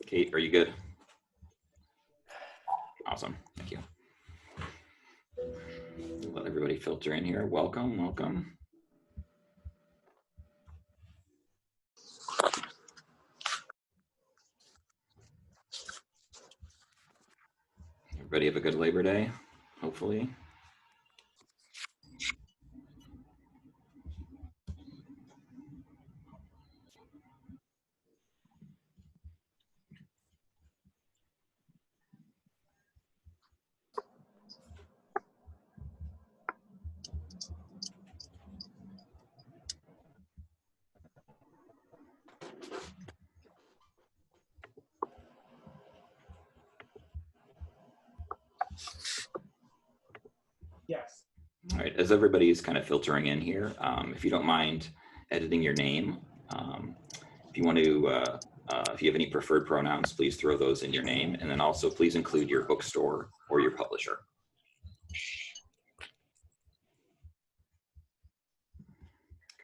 Kate, are you good? Awesome, thank you. Let everybody filter in here. Welcome, welcome. Everybody have a good Labor Day, hopefully. Yes. All right, as everybody's kind of filtering in here, if you don't mind editing your name, if you want to, if you have any preferred pronouns, please throw those in your name, and then also please include your bookstore or your publisher.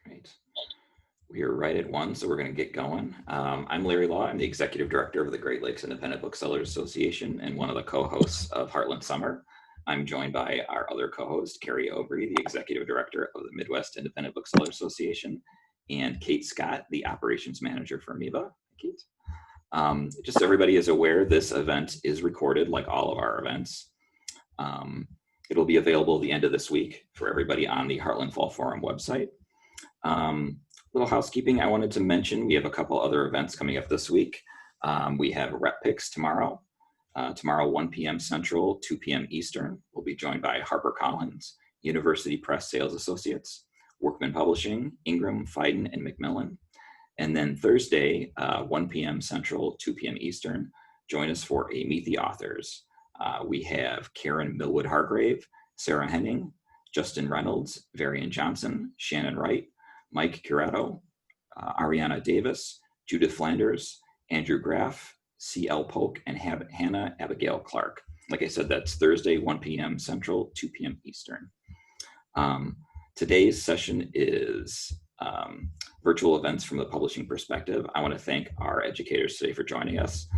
Great. We are right at one, so we're going to get going. I'm Larry Law. I'm the Executive Director of the Great Lakes Independent Booksellers Association and one of the co-hosts of Heartland Summer. I'm joined by our other co-host, Carrie Obrey, the Executive Director of the Midwest Independent Bookseller Association, and Kate Scott, the Operations Manager for MIBA. Kate. Just so everybody is aware, this event is recorded like all of our events. It'll be available at the end of this week for everybody on the Heartland Fall Forum website. Little housekeeping I wanted to mention, we have a couple other events coming up this week. We have Rep Picks tomorrow. Tomorrow, 1 p.m. Central, 2 p.m. Eastern. We'll be joined by HarperCollins, University Press Sales Associates, Workman Publishing, Ingram, Fiden, and Macmillan. And then Thursday, 1 p.m. Central, 2 p.m. Eastern, join us for a Meet the Authors. We have Karen Millwood Hargrave, Sarah Henning, Justin Reynolds, Varian Johnson, Shannon Wright, Mike Curato, Ariana Davis, Judith Flanders, Andrew Graff, C.L. Polk, and Hannah Abigail Clark. Like I said, that's Thursday, 1 p.m. Central, 2 p.m. Eastern. Today's session is virtual events from the publishing perspective. I want to thank our educators today for joining us.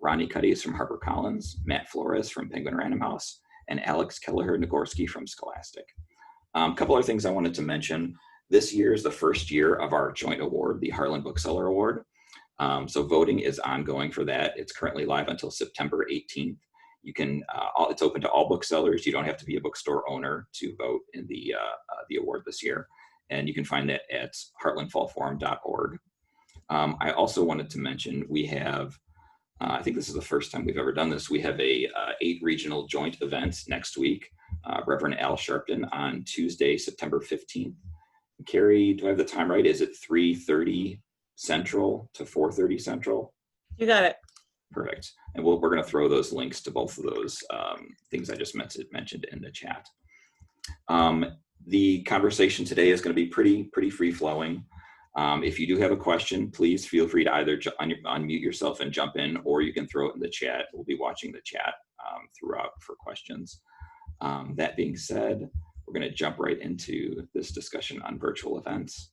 Ronnie Kutys from HarperCollins, Matt Flores from Penguin Random House, and Alex Kelleher-Nagorski from Scholastic. A couple other things I wanted to mention. This year is the first year of our joint award, the Harlan Bookseller Award. So voting is ongoing for that. It's currently live until September 18th. You can, it's open to all booksellers. You don't have to be a bookstore owner to vote in the award this year. And you can find that at heartlandfallforum.org. I also wanted to mention we have, I think this is the first time we've ever done this. We have a 8 regional joint events next week. Reverend Al Sharpton on Tuesday, September 15th. Carrie, do I have the time right? Is it 3:30 Central to 4:30 Central? You got it. Perfect. And we're going to throw those links to both of those things I just mentioned in the chat. The conversation today is going to be pretty free-flowing. If you do have a question, please feel free to either unmute yourself and jump in, or you can throw it in the chat. We'll be watching the chat throughout for questions. That being said, we're going to jump right into this discussion on virtual events.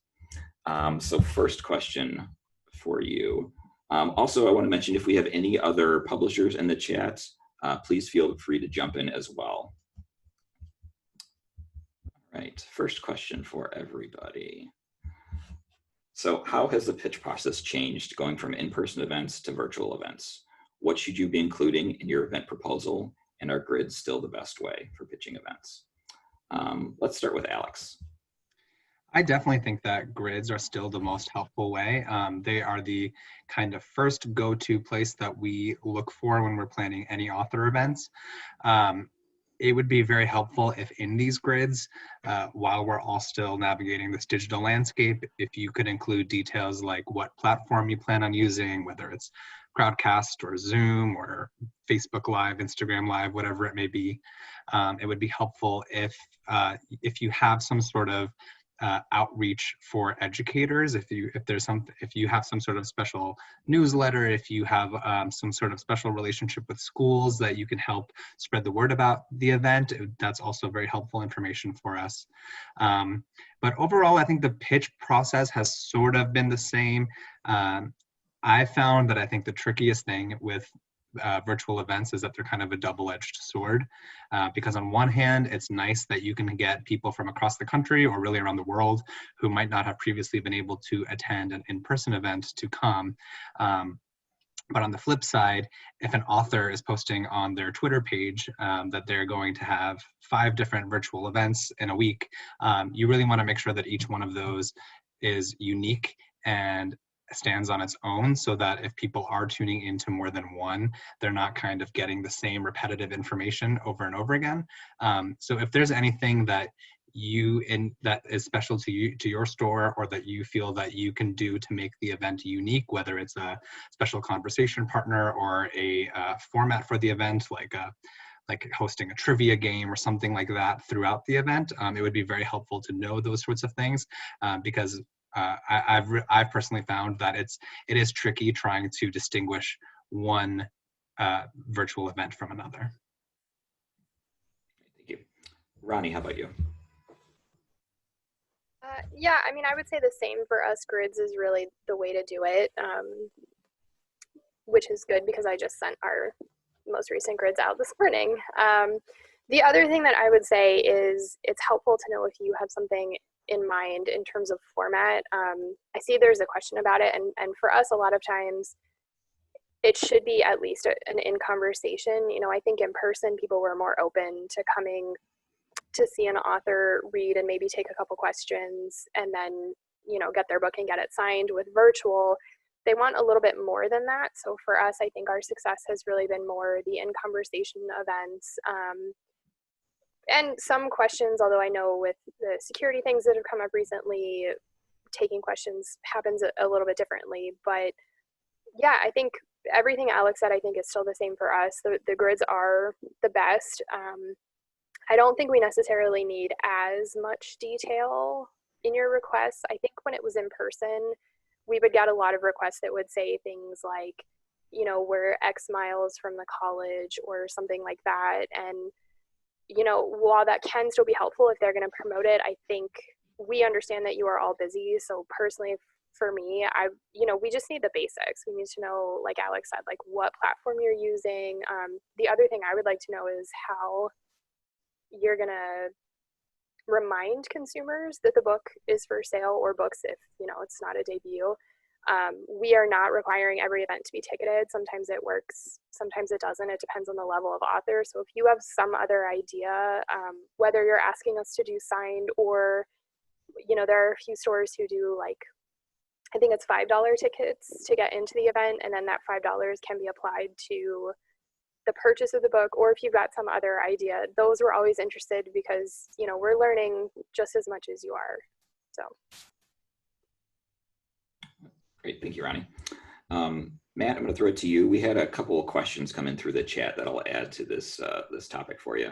So first question for you. Also, I want to mention if we have any other publishers in the chat, please feel free to jump in as well. All right, first question for everybody. So how has the pitch process changed going from in-person events to virtual events? What should you be including in your event proposal? And are grids still the best way for pitching events? Let's start with Alex. I definitely think that grids are still the most helpful way. They are the kind of first go-to place that we look for when we're planning any author events. It would be very helpful if in these grids, while we're all still navigating this digital landscape, if you could include details like what platform you plan on using, whether it's Crowdcast or Zoom or Facebook Live, Instagram Live, whatever it may be. It would be helpful if you have some sort of outreach for educators, if you have some sort of special newsletter, if you have some sort of special relationship with schools that you can help spread the word about the event, that's also very helpful information for us. But overall, I think the pitch process has sort of been the same. I found that I think the trickiest thing with virtual events is that they're kind of a double-edged sword, because on one hand, it's nice that you can get people from across the country or really around the world who might not have previously been able to attend an in-person event to come. But on the flip side, if an author is posting on their Twitter page that they're going to have 5 different virtual events in a week, you really want to make sure that each one of those is unique and stands on its own, so that if people are tuning into more than one, they're not kind of getting the same repetitive information over and over again. So if there's anything that that is special to you, to your store, or that you feel that you can do to make the event unique, whether it's a special conversation partner or a format for the event, like hosting a trivia game or something like that throughout the event, it would be very helpful to know those sorts of things, because I've personally found that it is tricky trying to distinguish one virtual event from another. Thank you. Ronnie, how about you? Yeah, I mean, I would say the same for us. Grids is really the way to do it, which is good because I just sent our most recent grids out this morning. The other thing that I would say is it's helpful to know if you have something in mind in terms of format. I see there's a question about it, and for us, a lot of times it should be at least an in conversation. You know, I think in person people were more open to coming to see an author read and maybe take a couple questions and then, you know, get their book and get it signed. With virtual, they want a little bit more than that. So for us, I think our success has really been more the in conversation events. And some questions, although I know with the security things that have come up recently, taking questions happens a little bit differently. But yeah, I think everything Alex said, I think is still the same for us. The grids are the best. I don't think we necessarily need as much detail in your requests. I think when it was in person, we would get a lot of requests that would say things like, you know, we're X miles from the college or something like that. And, you know, while that can still be helpful if they're going to promote it, I think we understand that you are all busy. So personally, for me, we just need the basics. We need to know, like Alex said, like what platform you're using. The other thing I would like to know is how you're going to remind consumers that the book is for sale, or books if, you know, it's not a debut. We are not requiring every event to be ticketed. Sometimes it works, sometimes it doesn't. It depends on the level of author. So if you have some other idea, whether you're asking us to do signed or, you know, there are a few stores who do like, I think it's $5 tickets to get into the event, and then that $5 can be applied to the purchase of the book, or if you've got some other idea. Those we're always interested, because, you know, we're learning just as much as you are. So Great, thank you, Ronnie. Matt, I'm going to throw it to you. We had a couple of questions come in through the chat that I'll add to this this topic for you.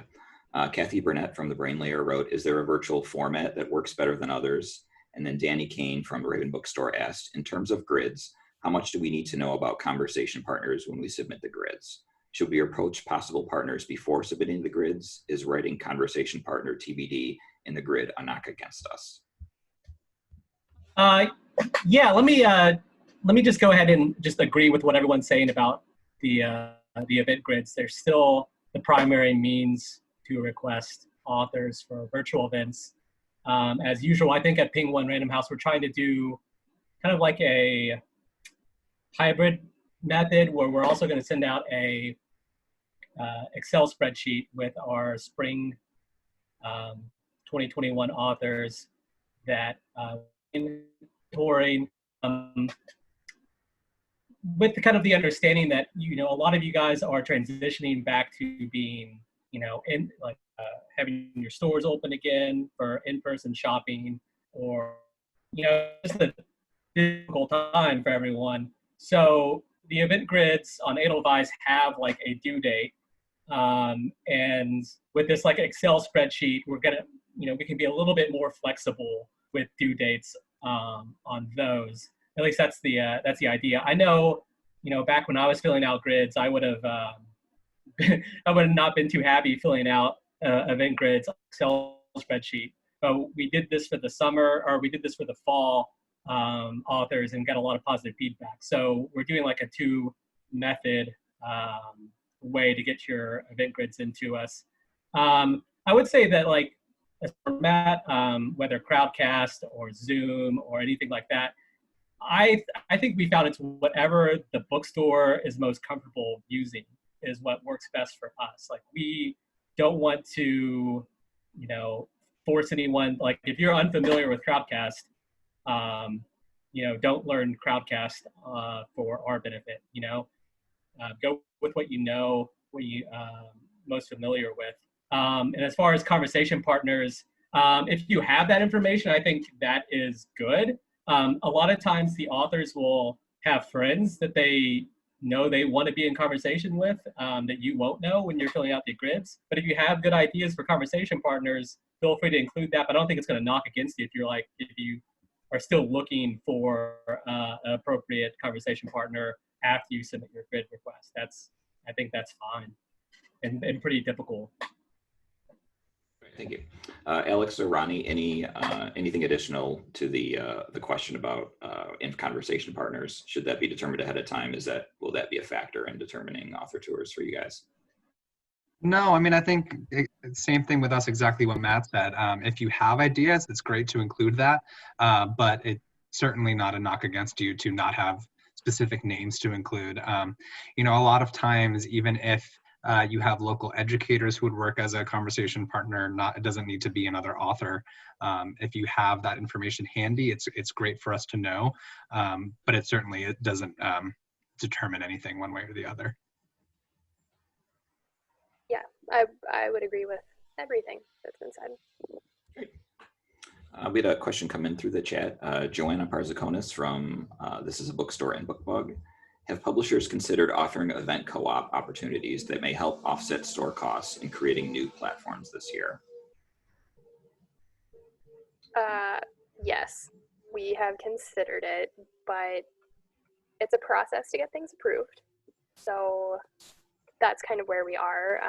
Kathy Burnett from the Brain Layer wrote, "Is there a virtual format that works better than others?" And then Danny Kane from Raven Bookstore asked, "In terms of grids, how much do we need to know about conversation partners when we submit the grids? Should we approach possible partners before submitting the grids? Is writing conversation partner TBD in the grid a knock against us?" Yeah, let me just go ahead and just agree with what everyone's saying about the event grids. They're still the primary means to request authors for virtual events. As usual, I think at Ping One Random House, we're trying to do kind of like a hybrid method where we're also going to send out a Excel spreadsheet with our spring 2021 authors that touring with the kind of the understanding that, you know, a lot of you guys are transitioning back to being, you know, in like having your stores open again for in-person shopping, or, you know, just a difficult time for everyone. So the event grids on Edelweiss have like a due date. And with this like Excel spreadsheet, we're gonna, you know, we can be a little bit more flexible with due dates on those. At least that's the idea. I know, you know, back when I was filling out grids, I would have I would have not been too happy filling out event grids Excel spreadsheet. But we did this for the summer, or we did this for the fall, authors and got a lot of positive feedback. So we're doing like a two-method way to get your event grids into us. I would say that like a format, whether Crowdcast or Zoom or anything like that, I think we found it's whatever the bookstore is most comfortable using is what works best for us. Like we don't want to, you know, force anyone. Like if you're unfamiliar with Crowdcast, you know, don't learn Crowdcast for our benefit. You know, go with what you know, what you most familiar with. And as far as conversation partners, if you have that information, I think that is good. A lot of times the authors will have friends that they know they want to be in conversation with that you won't know when you're filling out the grids. But if you have good ideas for conversation partners, feel free to include that. But I don't think it's going to knock against you if you are still looking for an appropriate conversation partner after you submit your grid request. I think that's fine and pretty typical. Thank you. Alex or Ronnie, anything additional to the question about in conversation partners? Should that be determined ahead of time? Will that be a factor in determining author tours for you guys? No, I mean, I think same thing with us, exactly what Matt said. If you have ideas, it's great to include that, but it's certainly not a knock against you to not have specific names to include. You know, a lot of times, even if you have local educators who would work as a conversation partner, it doesn't need to be another author. If you have that information handy, it's great for us to know, but it doesn't determine anything one way or the other. Yeah, I would agree with everything that's been said. We had a question come in through the chat. Joanna Parzakonis from This is a Bookstore and Bookbug. Have publishers considered offering event co-op opportunities that may help offset store costs in creating new platforms this year? Yes, we have considered it, but it's a process to get things approved. So that's kind of where we are.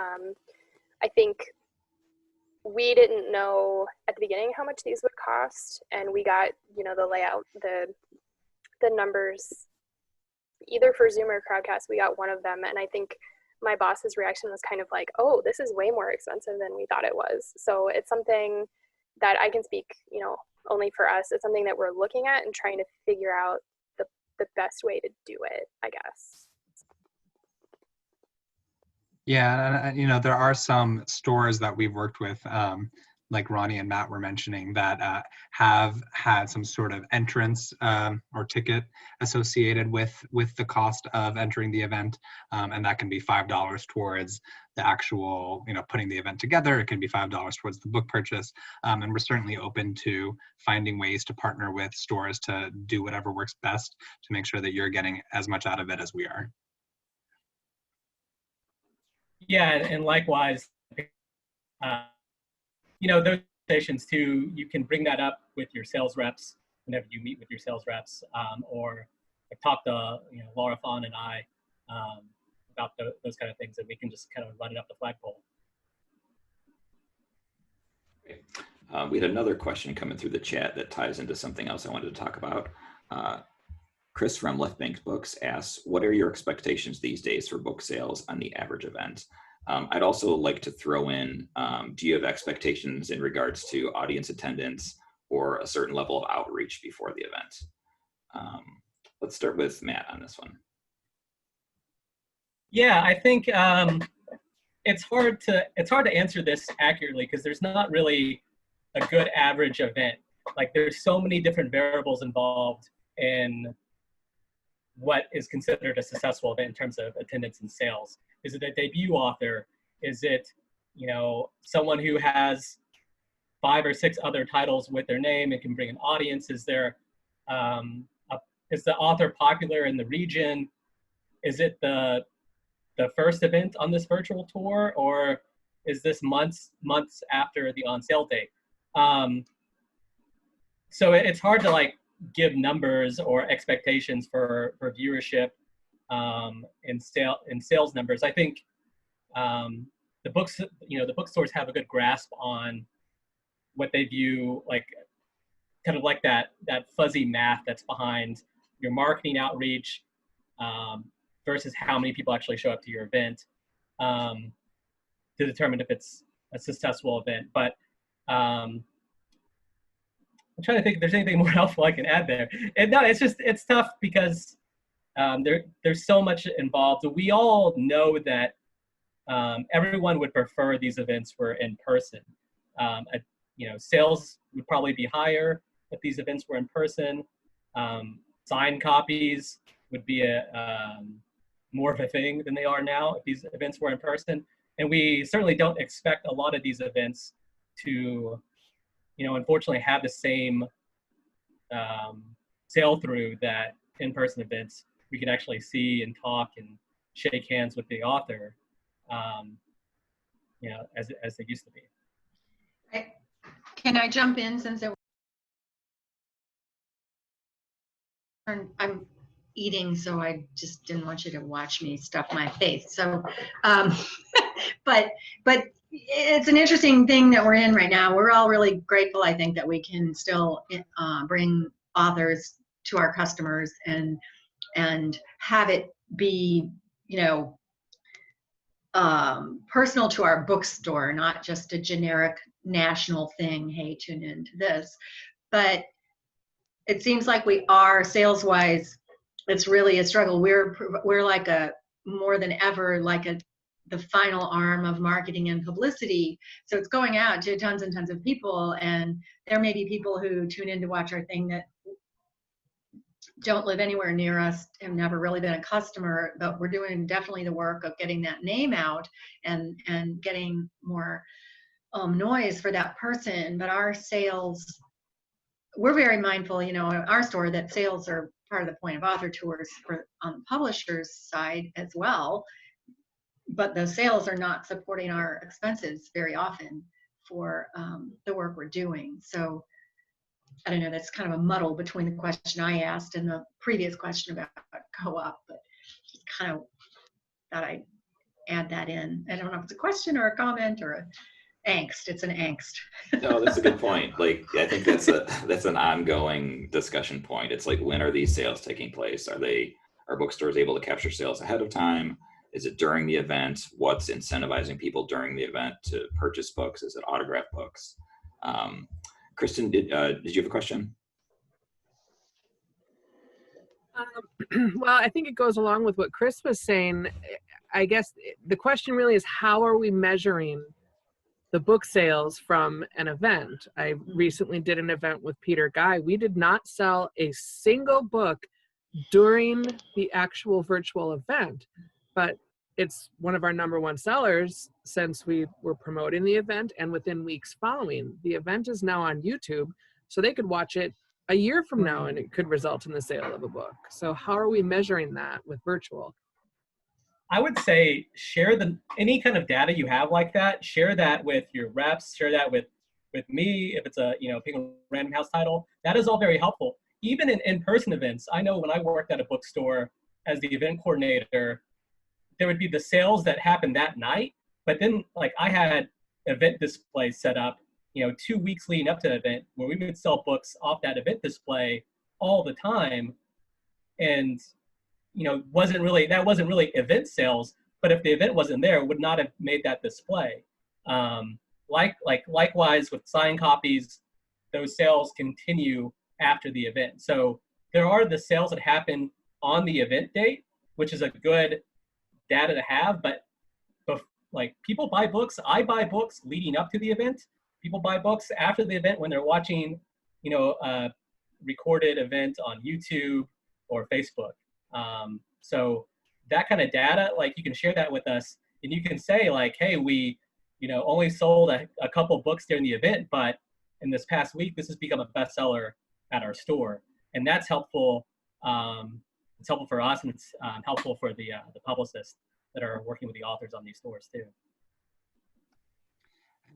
I think we didn't know at the beginning how much these would cost, and we got, you know, the layout, the numbers, either for Zoom or Crowdcast. We got one of them, and I think my boss's reaction was kind of like, oh, this is way more expensive than we thought it was. So it's something that I can speak, you know, only for us. It's something that we're looking at and trying to figure out the best way to do it, I guess. Yeah, and you know, there are some stores that we've worked with, like Ronnie and Matt were mentioning, that have had some sort of entrance or ticket associated with the cost of entering the event, and that can be $5 towards the actual, you know, putting the event together. It can be $5 towards the book purchase, and we're certainly open to finding ways to partner with stores to do whatever works best to make sure that you're getting as much out of it as we are. Yeah, and likewise, you know, those conversations too, you can bring that up with your sales reps whenever you meet with your sales reps, or talk to, you know, Laura Fawn and I about those kind of things, and we can just kind of run it up the flagpole. We had another question coming through the chat that ties into something else I wanted to talk about. Chris from Left Bank Books asks, what are your expectations these days for book sales on the average event? I'd also like to throw in, do you have expectations in regards to audience attendance or a certain level of outreach before the event? Let's start with Matt on this one. Yeah, I think it's hard to answer this accurately because there's not really a good average event. Like there's so many different variables involved in what is considered a successful event in terms of attendance and sales. Is it a debut author? Is it, you know, someone who has 5 or 6 other titles with their name and can bring an audience? Is there, is the author popular in the region? Is it the first event on this virtual tour, or is this months after the on sale date? So it's hard to like give numbers or expectations for viewership and sales numbers. I think the bookstores have a good grasp on what they view like kind of like that fuzzy math that's behind your marketing outreach versus how many people actually show up to your event to determine if it's a successful event. But I'm trying to think if there's anything more helpful I can add there. And no, it's tough because there's so much involved. We all know that everyone would prefer these events were in person. Sales would probably be higher if these events were in person. Signed copies would be more of a thing than they are now if these events were in person. And we certainly don't expect a lot of these events to, unfortunately have the same sail through that in-person events. We can actually see and talk and shake hands with the author, as they used to be. Can I jump in since I'm eating, so I just didn't want you to watch me stuff my face. So, but it's an interesting thing that we're in right now. We're all really grateful, I think, that we can still bring authors to our customers and have it be, personal to our bookstore, not just a generic national thing. Hey, tune into this. But it seems like we are sales-wise. It's really a struggle. We're like more than ever like the final arm of marketing and publicity. So it's going out to tons and tons of people, and there may be people who tune in to watch our thing that don't live anywhere near us, have never really been a customer, but we're doing definitely the work of getting that name out and getting more noise for that person. But our sales, we're very mindful, in our store, that sales are part of the point of author tours on the publisher's side as well. But the sales are not supporting our expenses very often for the work we're doing. So I don't know, that's kind of a muddle between the question I asked and the previous question about co-op, but just kind of thought I'd add that in. I don't know if it's a question or a comment or a angst. It's an angst. No, that's a good point. Like, I think that's an ongoing discussion point. It's like, when are these sales taking place? Are bookstores able to capture sales ahead of time? Is it during the event? What's incentivizing people during the event to purchase books? Is it autograph books? Kristen, did you have a question? Well, I think it goes along with what Chris was saying. I guess the question really is, how are we measuring the book sales from an event? I recently did an event with Peter Guy. We did not sell a single book during the actual virtual event, but it's one of our #1 sellers since we were promoting the event, and within weeks following. The event is now on YouTube, so they could watch it a year from now and it could result in the sale of a book. So how are we measuring that with virtual? I would say share any kind of data you have like that. Share that with your reps. Share that with me if it's a pick a random house title. That is all very helpful. Even in in-person events, I know when I worked at a bookstore as the event coordinator, there would be the sales that happened that night, but then like I had event displays set up, 2 weeks leading up to the event where we would sell books off that event display all the time. And, that wasn't really event sales, but if the event wasn't there, it would not have made that display. Likewise with signed copies, those sales continue after the event. So there are the sales that happen on the event date, which is a good data to have, but like people buy books. I buy books leading up to the event. People buy books after the event when they're watching, a recorded event on YouTube or Facebook. So that kind of data, like you can share that with us, and you can say like, hey, we, only sold a couple books during the event, but in this past week, this has become a bestseller at our store, and that's helpful. It's helpful for us, and it's helpful for the publicists that are working with the authors on these stores too.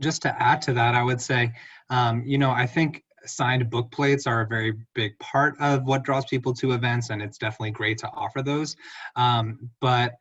Just to add to that, I would say, I think signed book plates are a very big part of what draws people to events, and it's definitely great to offer those. But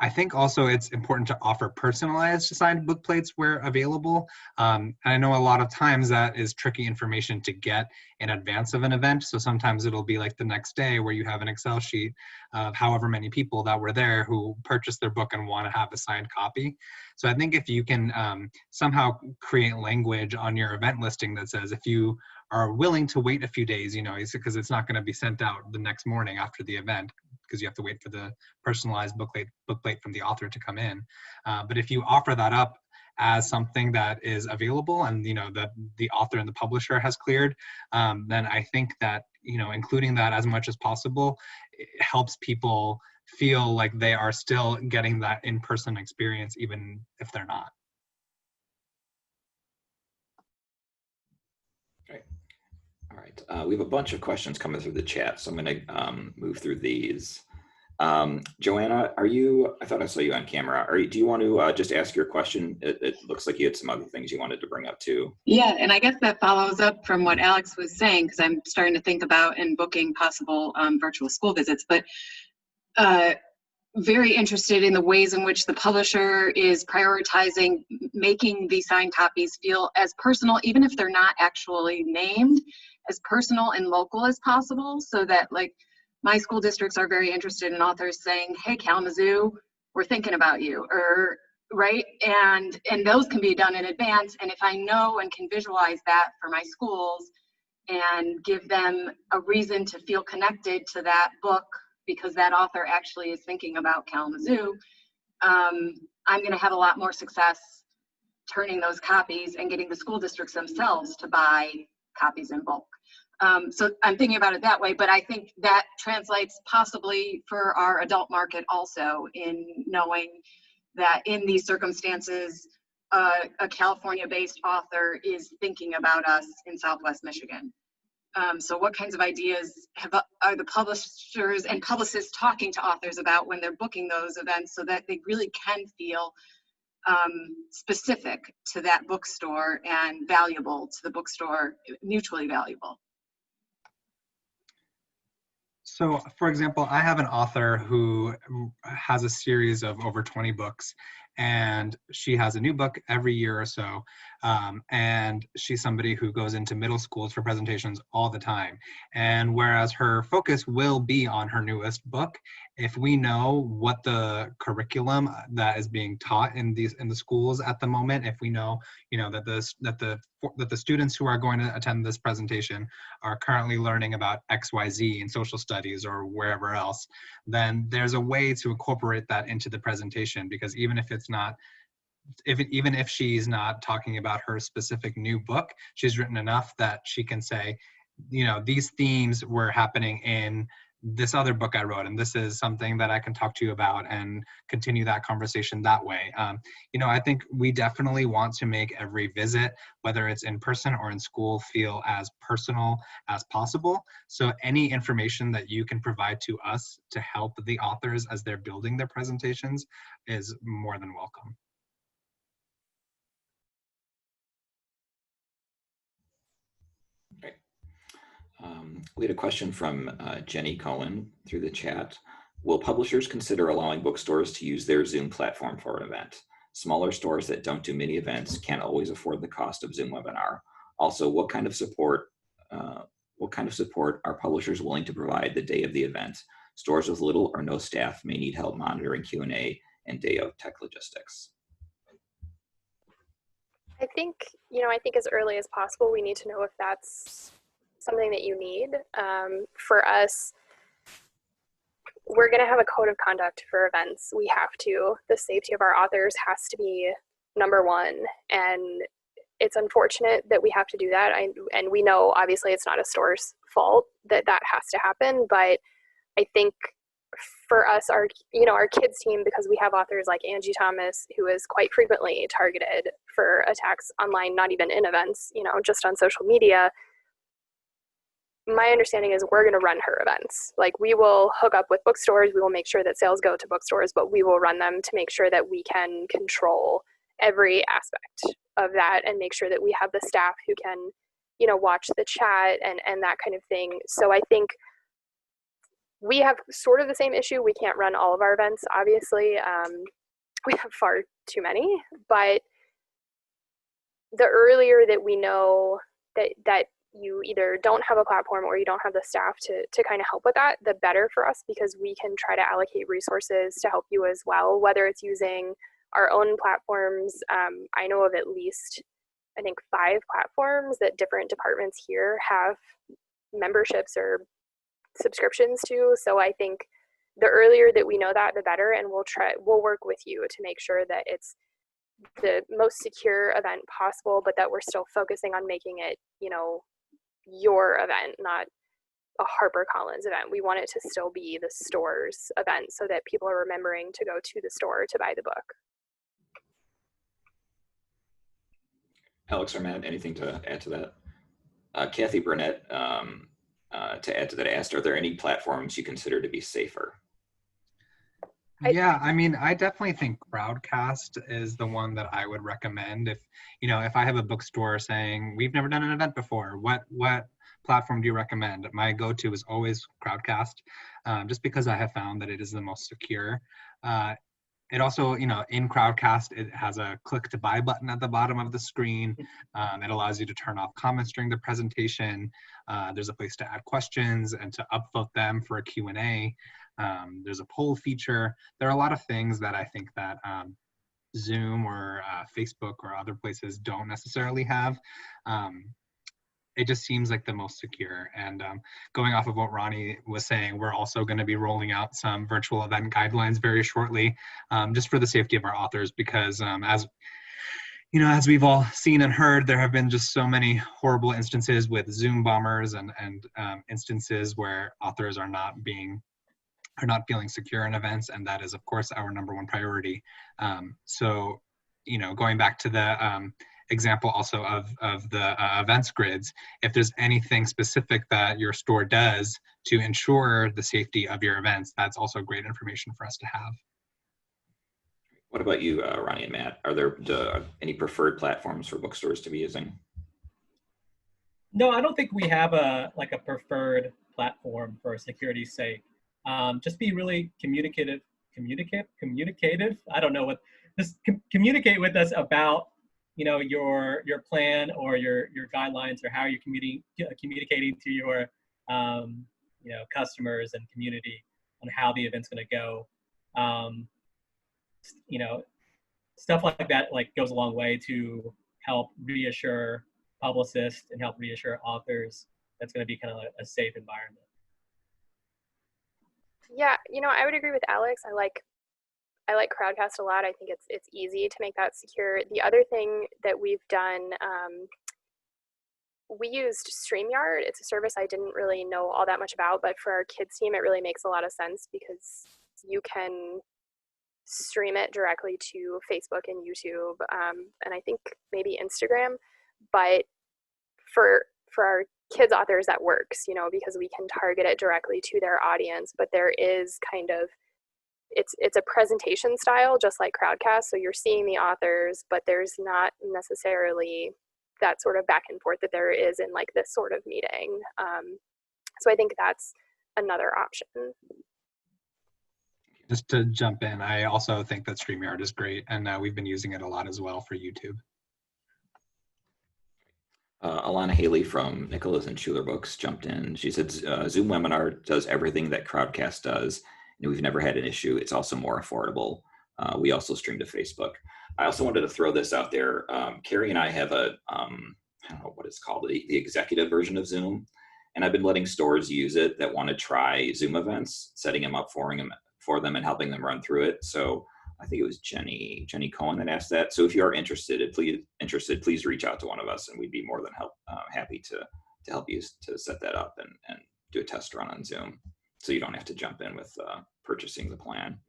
I think also it's important to offer personalized signed book plates where available. And I know a lot of times that is tricky information to get in advance of an event. So sometimes it'll be like the next day where you have an Excel sheet of however many people that were there who purchased their book and want to have a signed copy. So I think if you can somehow create language on your event listing that says if you are willing to wait a few days, you know, because it's not going to be sent out the next morning after the event, because you have to wait for the personalized book plate from the author to come in. But if you offer that up as something that is available and, you know, that the author and the publisher has cleared, then I think that, you know, including that as much as possible, it helps people feel like they are still getting that in-person experience, even if they're not. All right, we have a bunch of questions coming through the chat, so I'm going to move through these. Joanna, I thought I saw you on camera. Do you want to just ask your question? It looks like you had some other things you wanted to bring up too. Yeah, and I guess that follows up from what Alex was saying, because I'm starting to think about and booking possible virtual school visits, but very interested in the ways in which the publisher is prioritizing making these signed copies feel as personal, even if they're not actually named, as personal and local as possible, so that, like, my school districts are very interested in authors saying, hey, Kalamazoo, we're thinking about you, or right, and those can be done in advance. And if I know and can visualize that for my schools and give them a reason to feel connected to that book because that author actually is thinking about Kalamazoo, I'm going to have a lot more success turning those copies and getting the school districts themselves to buy copies in bulk. So I'm thinking about it that way, but I think that translates possibly for our adult market also, in knowing that in these circumstances, a California-based author is thinking about us in Southwest Michigan. So what kinds of ideas are the publishers and publicists talking to authors about when they're booking those events, so that they really can feel specific to that bookstore and valuable to the bookstore, mutually valuable? So, for example, I have an author who has a series of over 20 books, and she has a new book every year or so. And she's somebody who goes into middle schools for presentations all the time. And whereas her focus will be on her newest book, if we know what the curriculum that is being taught in the schools at the moment, if we know, that the students who are going to attend this presentation are currently learning about XYZ in social studies or wherever else, then there's a way to incorporate that into the presentation, because even if it's not, even if she's not talking about her specific new book, she's written enough that she can say, these themes were happening in this other book I wrote, and this is something that I can talk to you about, and continue that conversation that way. I think we definitely want to make every visit, whether it's in person or in school, feel as personal as possible. So any information that you can provide to us to help the authors as they're building their presentations is more than welcome. We had a question from Jenny Cohen through the chat. Will publishers consider allowing bookstores to use their Zoom platform for an event? Smaller stores that don't do mini events can't always afford the cost of Zoom webinar. Also, what kind of support are publishers willing to provide the day of the event? Stores with little or no staff may need help monitoring Q&A and day of tech logistics. I think as early as possible, we need to know if that's something that you need. For us, we're going to have a code of conduct for events. We have to. The safety of our authors has to be number one, and it's unfortunate that we have to do that. And we know, obviously, it's not a store's fault that has to happen, but I think for us, our kids team, because we have authors like Angie Thomas, who is quite frequently targeted for attacks online, not even in events, just on social media. My understanding is we're going to run her events. Like, we will hook up with bookstores, we will make sure that sales go to bookstores, but we will run them to make sure that we can control every aspect of that and make sure that we have the staff who can, watch the chat and that kind of thing. So I think we have sort of the same issue. We can't run all of our events, obviously. We have far too many, but the earlier that we know that you either don't have a platform or you don't have the staff to kind of help with that, the better for us, because we can try to allocate resources to help you as well, whether it's using our own platforms. I know of at least, I think, 5 platforms that different departments here have memberships or subscriptions to. So I think the earlier that we know that, the better, and we'll work with you to make sure that it's the most secure event possible, but that we're still focusing on making it, you know, your event, not a HarperCollins event. We want it to still be the store's event so that people are remembering to go to the store to buy the book. Alex or Matt, anything to add to that? Kathy Burnett, to add to that, asked, are there any platforms you consider to be safer? Yeah, I mean, I definitely think Crowdcast is the one that I would recommend. If, you know, if I have a bookstore saying, we've never done an event before, what platform do you recommend? My go-to is always Crowdcast, just because I have found that it is the most secure. It also, you know, in Crowdcast, it has a click to buy button at the bottom of the screen. It allows you to turn off comments during the presentation. There's a place to add questions and to upvote them for a Q&A. There's a poll feature. There are a lot of things that I think that Zoom or Facebook or other places don't necessarily have. It just seems like the most secure. And going off of what Ronnie was saying, we're also going to be rolling out some virtual event guidelines very shortly, just for the safety of our authors, because as you know, as we've all seen and heard, there have been just so many horrible instances with Zoom bombers and instances where authors are not feeling secure in events, and that is, of course, our #1 priority. So, you know, going back to the example also of the events grids, if there's anything specific that your store does to ensure the safety of your events, that's also great information for us to have. What about you, Ronnie and Matt? Are there any preferred platforms for bookstores to be using? No, I don't think we have a preferred platform for security's sake. Just be really communicative. I don't know what. Just communicate with us about, you know, your plan or your guidelines, or how you're communicating to your you know, customers and community on how the event's going to go. You know, stuff like that goes a long way to help reassure publicists and help reassure authors that's going to be kind of a safe environment. Yeah, you know, I would agree with Alex. I like Crowdcast a lot. I think it's easy to make that secure. The other thing that we've done, we used StreamYard. It's a service I didn't really know all that much about, but for our kids team, it really makes a lot of sense because you can stream it directly to Facebook and YouTube, and I think maybe Instagram. But for our kids authors, that works, you know, because we can target it directly to their audience. But there is kind of, it's a presentation style, just like Crowdcast. So you're seeing the authors, but there's not necessarily that sort of back and forth that there is in like this sort of meeting. So I think that's another option. Just to jump in, I also think that StreamYard is great, and we've been using it a lot as well for YouTube. Alana Haley from Nicholas and Schuler Books jumped in. She said, Zoom webinar does everything that Crowdcast does, and we've never had an issue. It's also more affordable. We also stream to Facebook. I also wanted to throw this out there. Carrie and I have a, I don't know what it's called, the executive version of Zoom. And I've been letting stores use it that want to try Zoom events, setting them up for them and helping them run through it. So I think it was Jenny Cohen that asked that. So if you are interested, please reach out to one of us, and we'd be more than happy to help you to set that up and do a test run on Zoom, so you don't have to jump in with purchasing the plan.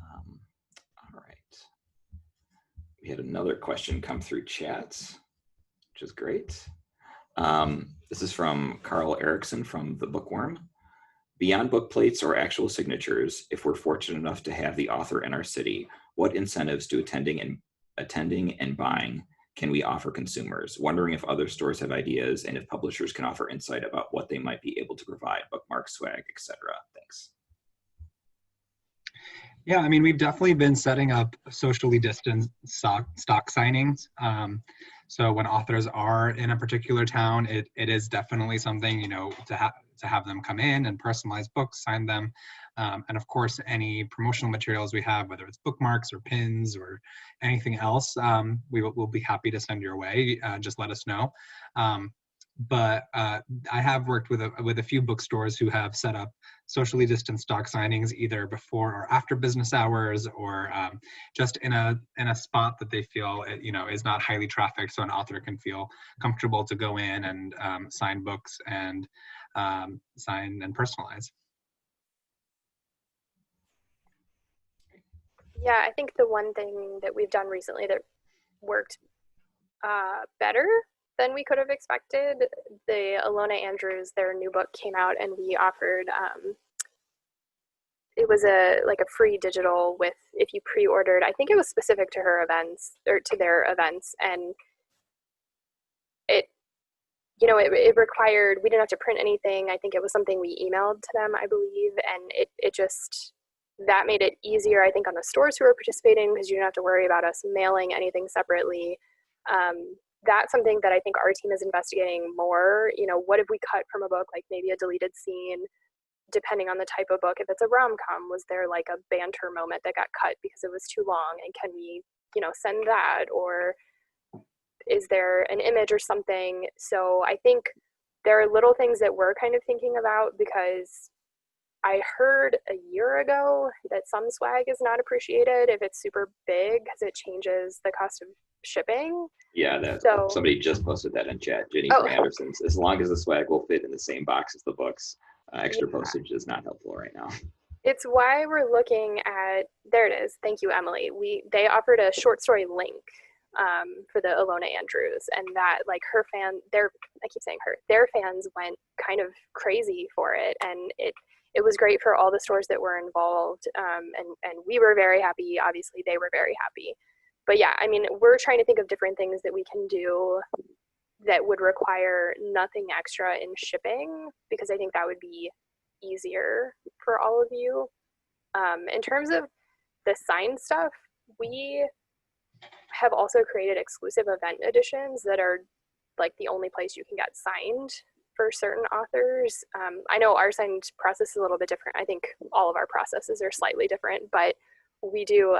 All right. We had another question come through chats, which is great. This is from Carl Erickson from The Bookworm. Beyond book plates or actual signatures, if we're fortunate enough to have the author in our city, what incentives do attending and buying can we offer consumers? Wondering if other stores have ideas and if publishers can offer insight about what they might be able to provide, bookmark, swag, etc. Thanks. Yeah, I mean, we've definitely been setting up socially distanced stock signings. So when authors are in a particular town, it is definitely something, you know, to have them come in and personalize books, sign them. And of course, any promotional materials we have, whether it's bookmarks or pins or anything else, we'll be happy to send your way. Just let us know. But I have worked with a few bookstores who have set up socially distanced stock signings either before or after business hours, or just in a spot that they feel, you know, is not highly trafficked, so an author can feel comfortable to go in and sign books and sign and personalize. Yeah, I think the one thing that we've done recently that worked better than we could have expected, the Alona Andrews, their new book came out, and we offered, it was a free digital with, if you pre-ordered, I think it was specific to her events or to their events, and it, you know, it required, we didn't have to print anything. I think it was something we emailed to them, I believe, and it just, that made it easier, I think, on the stores who were participating, because you don't have to worry about us mailing anything separately. That's something that I think our team is investigating more. You know, what if we cut from a book, like maybe a deleted scene, depending on the type of book. If it's a rom-com, was there like a banter moment that got cut because it was too long, and can we, you know, send that? Or is there an image or something? So I think there are little things that we're kind of thinking about, because I heard a year ago that some swag is not appreciated if it's super big, because it changes the cost of shipping. Yeah, So somebody just posted that in chat. Jenny from Anderson's. As long as the swag will fit in the same box as the books, extra postage is not helpful right now. It's why we're looking at, there it is. Thank you, Emily. They offered a short story link for the Alona Andrews, and that, like, her fan, I keep saying her, their fans went kind of crazy for it, and it was great for all the stores that were involved, and we were very happy. Obviously, they were very happy. But yeah, I mean, we're trying to think of different things that we can do that would require nothing extra in shipping, because I think that would be easier for all of you. In terms of the signed stuff, we have also created exclusive event editions that are like the only place you can get signed for certain authors. I know our signed process is a little bit different. I think all of our processes are slightly different, but we do,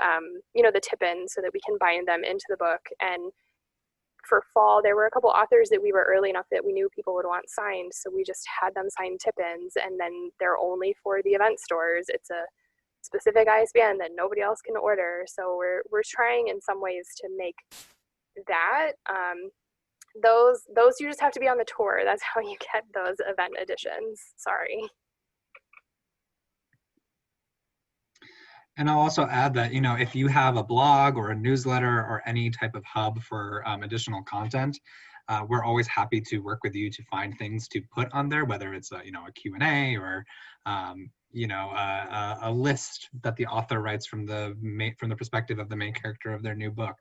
you know, the tip-ins so that we can bind them into the book. And for fall, there were a couple authors that we were early enough that we knew people would want signed, so we just had them sign tip-ins, and then they're only for the event stores. It's a specific ISBN that nobody else can order. So we're trying in some ways to make that. Those you just have to be on the tour. That's how you get those event editions. Sorry. And I'll also add that, you know, if you have a blog or a newsletter or any type of hub for additional content, we're always happy to work with you to find things to put on there, whether it's a, you know, a Q&A or you know, a list that the author writes from the perspective of the main character of their new book.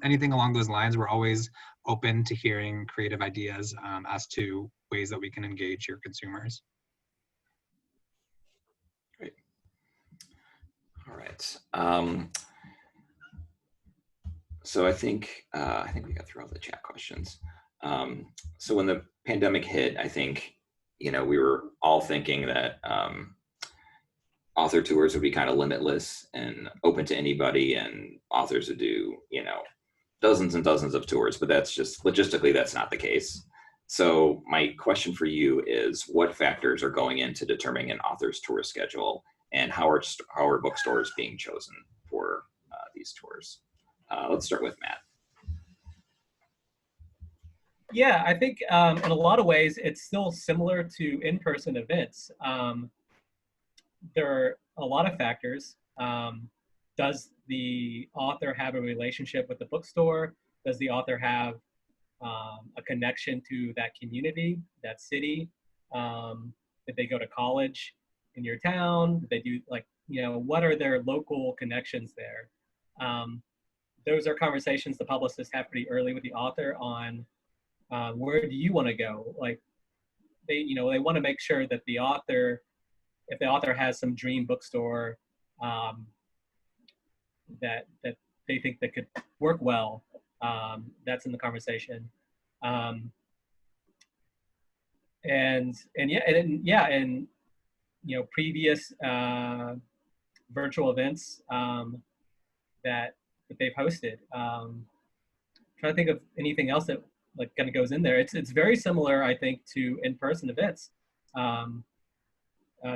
Anything along those lines. We're always open to hearing creative ideas as to ways that we can engage your consumers. Great. All right. So I think we got through all the chat questions. So when the pandemic hit, I think, you know, we were all thinking that author tours would be kind of limitless and open to anybody, and authors would do, you know, dozens and dozens of tours, but that's just logistically, that's not the case. So my question for you is, what factors are going into determining an author's tour schedule, and how are bookstores being chosen for these tours? Let's start with Matt. Yeah, I think in a lot of ways, it's still similar to in-person events. There are a lot of factors. Does the author have a relationship with the bookstore? Does the author have a connection to that community, that city? Did they go to college in your town? Did they do, like, you know, what are their local connections there? those are conversations the publicists have pretty early with the author on where do you want to go? Like they want to make sure that the author, if the author has some dream bookstore that they think that could work well, that's in the conversation. And previous virtual events that they've hosted. Trying to think of anything else that like kind of goes in there. It's very similar, I think, to in-person events.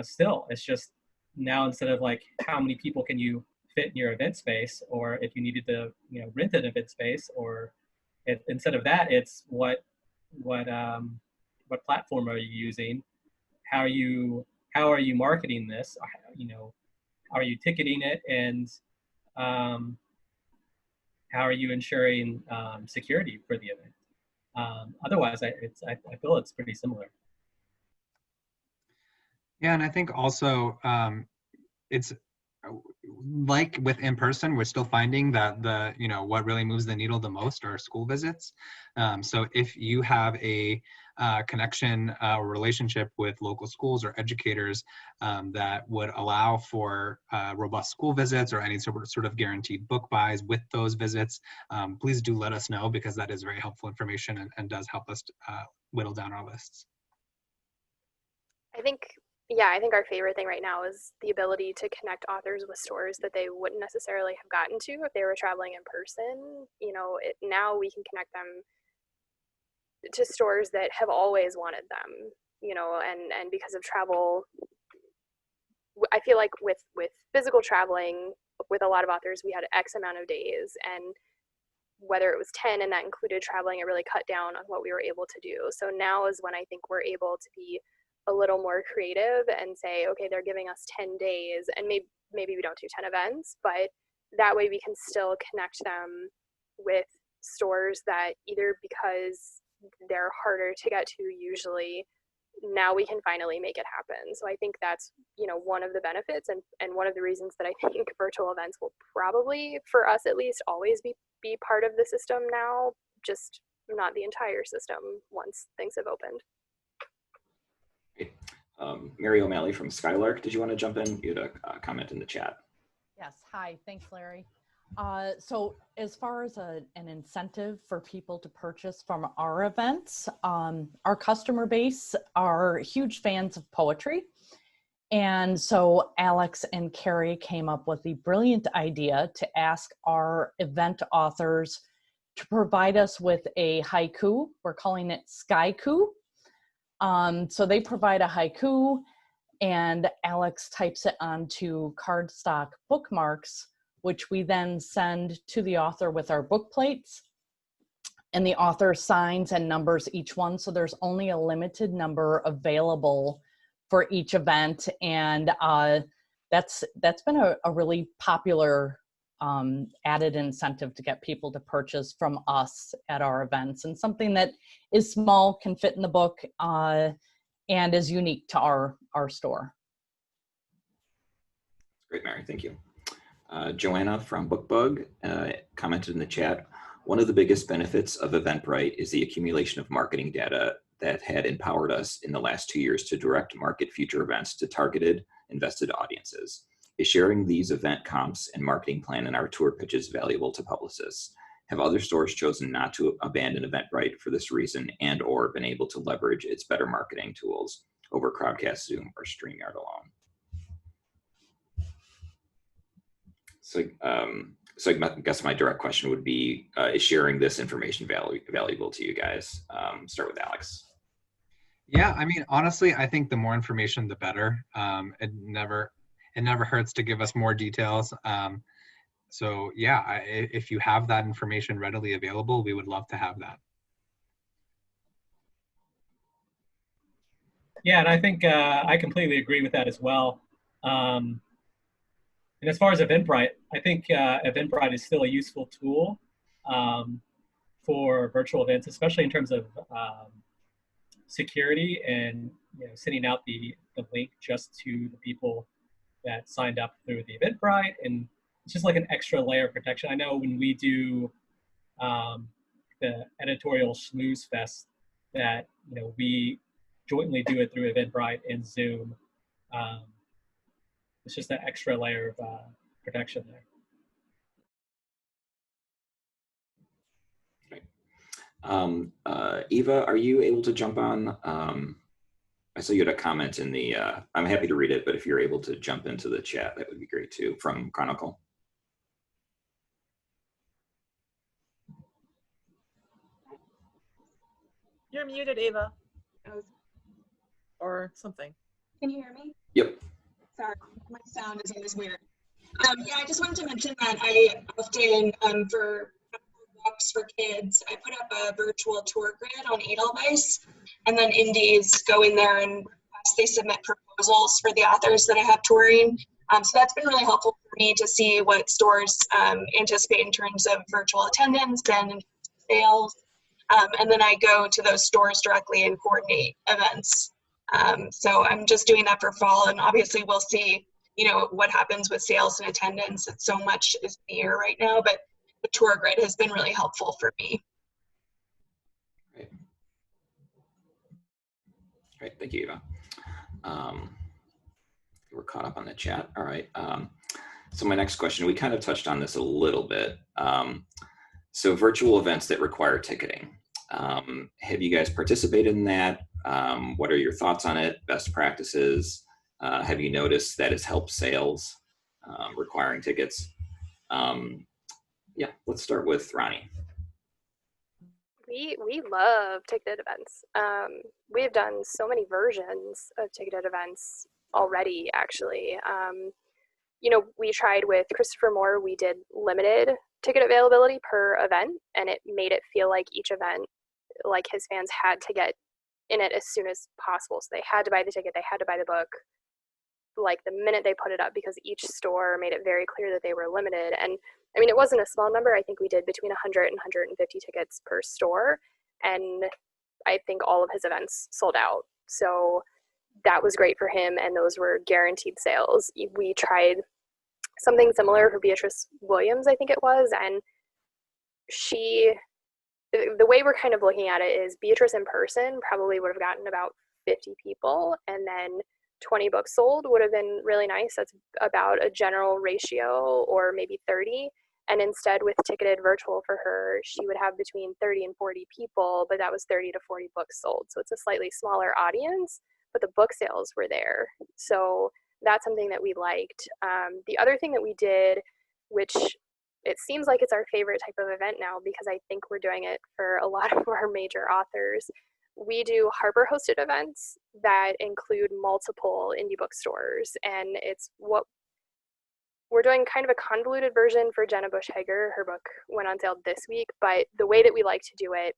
Still, it's just now instead of like how many people can you fit in your event space, or if you needed to rent an event space, or instead of that, it's what platform are you using? How are you marketing this? Are you ticketing it, and how are you ensuring security for the event? Otherwise, I feel it's pretty similar. Yeah, and I think also it's like with in person, we're still finding that what really moves the needle the most are school visits. So if you have a connection or relationship with local schools or educators that would allow for robust school visits or any sort of guaranteed book buys with those visits, please do let us know, because that is very helpful information and does help us whittle down our lists. I think our favorite thing right now is the ability to connect authors with stores that they wouldn't necessarily have gotten to if they were traveling in person. Now we can connect them to stores that have always wanted them, and because of travel, I feel like with physical traveling, with a lot of authors, we had X amount of days, and whether it was 10 and that included traveling, it really cut down on what we were able to do. So now is when I think we're able to be a little more creative and say, okay, they're giving us 10 days, and maybe we don't do 10 events, but that way we can still connect them with stores that either because they're harder to get to usually, now we can finally make it happen. So I think that's, one of the benefits and one of the reasons that I think virtual events will probably, for us at least, always be part of the system now, just not the entire system once things have opened. Mary O'Malley from Skylark, did you want to jump in? You had a comment in the chat. Yes, hi, thanks Larry. So as far as an incentive for people to purchase from our events, our customer base are huge fans of poetry. And so Alex and Carrie came up with the brilliant idea to ask our event authors to provide us with a haiku. We're calling it Skyku. So they provide a haiku, and Alex types it onto cardstock bookmarks, which we then send to the author with our book plates. And the author signs and numbers each one. So there's only a limited number available for each event. And that's been a really popular added incentive to get people to purchase from us at our events, and something that is small, can fit in the book, and is unique to our store. Great, Mary, thank you. Joanna from BookBug commented in the chat, one of the biggest benefits of Eventbrite is the accumulation of marketing data that had empowered us in the last 2 years to direct market future events to targeted, invested audiences. Is sharing these event comps and marketing plan in our tour pitches valuable to publicists? Have other stores chosen not to abandon Eventbrite for this reason and or been able to leverage its better marketing tools over Crowdcast, Zoom, or StreamYard alone? So I guess my direct question would be, is sharing this information valuable to you guys? Start with Alex. Yeah, I mean, honestly, I think the more information, the better. It never hurts to give us more details. So yeah, if you have that information readily available, we would love to have that. Yeah, and I think I completely agree with that as well. And as far as Eventbrite, I think Eventbrite is still a useful tool for virtual events, especially in terms of security and sending out the link just to the people that signed up through the Eventbrite, and it's just like an extra layer of protection. I know when we do the editorial Schmooze Fest, that we jointly do it through Eventbrite and Zoom. It's just that extra layer of protection there. Eva, are you able to jump on? I saw you had a comment in the, I'm happy to read it, but if you're able to jump into the chat, that would be great too, from Chronicle. You're muted, Ava. Or something. Can you hear me? Yep. Sorry, my sound is always weird. Yeah, I just wanted to mention that I often, for books for kids, I put up a virtual tour grid on Edelweiss, and then indies go in there and they submit proposals for the authors that I have touring. So that's been really helpful for me to see what stores anticipate in terms of virtual attendance and sales. And then I go to those stores directly and coordinate events. So I'm just doing that for fall, and obviously we'll see, what happens with sales and attendance. It's so much is in the air right now, but the tour grid has been really helpful for me. Great. Great, thank you, Eva. We're caught up on the chat. All right. So my next question, we kind of touched on this a little bit. So virtual events that require ticketing. Have you guys participated in that? What are your thoughts on it? Best practices? Have you noticed that it's helped sales requiring tickets? Yeah, let's start with Ronnie. We love ticketed events. We have done so many versions of ticketed events already, actually. We tried with Christopher Moore, we did limited ticket availability per event, and it made it feel like each event, like his fans had to get in it as soon as possible. So they had to buy the ticket, they had to buy the book, like the minute they put it up, because each store made it very clear that they were limited. And I mean, it wasn't a small number. I think we did between 100 and 150 tickets per store. And I think all of his events sold out. So that was great for him. And those were guaranteed sales. We tried something similar for Beatrice Williams, I think it was. And the way we're kind of looking at it is Beatrice in person probably would have gotten about 50 people, and then 20 books sold would have been really nice. That's about a general ratio, or maybe 30. And instead, with ticketed virtual for her, she would have between 30 and 40 people, but that was 30 to 40 books sold. So it's a slightly smaller audience, but the book sales were there. So that's something that we liked. The other thing that we did, which it seems like it's our favorite type of event now, because I think we're doing it for a lot of our major authors, we do Harper hosted events that include multiple indie bookstores. And it's what we're doing, kind of a convoluted version for Jenna Bush Hager. Her book went on sale this week, but the way that we like to do it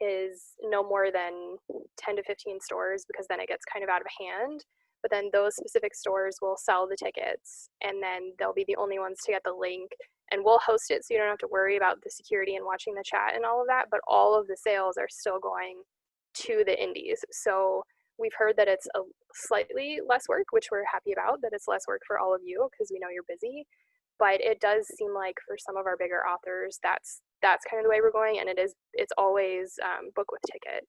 is no more than 10 to 15 stores, because then it gets kind of out of hand. But then those specific stores will sell the tickets, and then they'll be the only ones to get the link, and we'll host it so you don't have to worry about the security and watching the chat and all of that, but all of the sales are still going to the indies. So we've heard that it's a slightly less work, which we're happy about, that it's less work for all of you because we know you're busy. But it does seem like for some of our bigger authors, that's kind of the way we're going, and it's always book with ticket.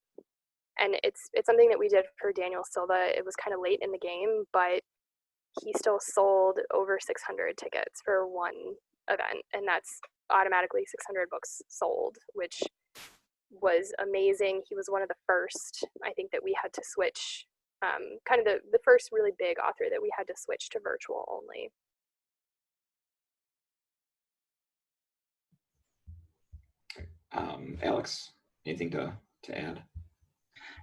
And it's something that we did for Daniel Silva. It was kind of late in the game, but he still sold over 600 tickets for one event, and that's automatically 600 books sold, which was amazing. He was one of the first, I think, that we had to switch, kind of the first really big author that we had to switch to virtual only. Alex, anything to add?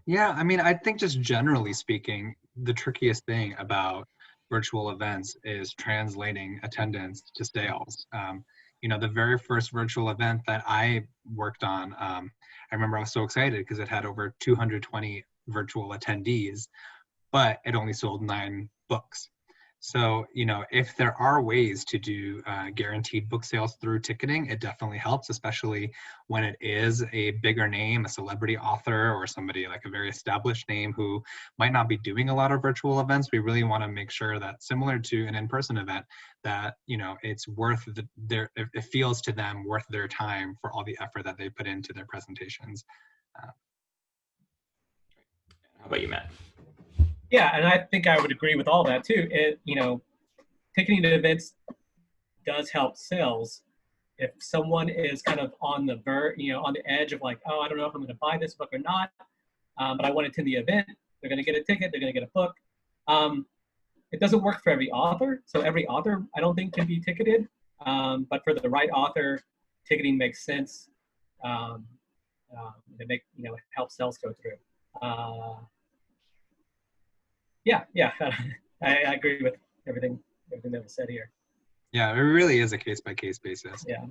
Yeah, I mean, I think just generally speaking, the trickiest thing about virtual events is translating attendance to sales. The very first virtual event that I worked on, I remember I was so excited because it had over 220 virtual attendees, but it only sold 9 books. So, if there are ways to do guaranteed book sales through ticketing, it definitely helps, especially when it is a bigger name, a celebrity author, or somebody like a very established name who might not be doing a lot of virtual events. We really want to make sure that, similar to an in-person event, that it's worth it feels to them worth their time for all the effort that they put into their presentations. How about you, Matt? Yeah, and I think I would agree with all that too. Ticketing to events does help sales. If someone is kind of on the on the edge of like, oh, I don't know if I'm going to buy this book or not, but I want to attend the event, they're going to get a ticket, they're going to get a book. It doesn't work for every author, so every author I don't think can be ticketed, but for the right author, ticketing makes sense. It helps sales go through. Yeah, I agree with everything that was said here. Yeah, it really is a case-by-case basis. Yeah.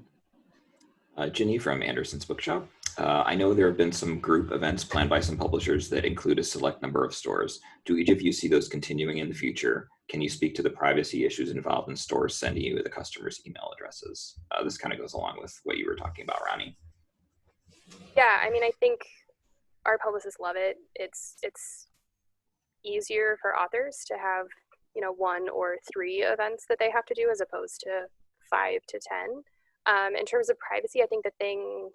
Ginny from Anderson's Bookshop. I know there have been some group events planned by some publishers that include a select number of stores. Do each of you see those continuing in the future? Can you speak to the privacy issues involved in stores sending you the customer's email addresses? This kind of goes along with what you were talking about, Ronnie. Yeah, I mean, I think our publicists love it. It's easier for authors to have 1 or 3 events that they have to do as opposed to 5 to 10. In terms of privacy, I think the thing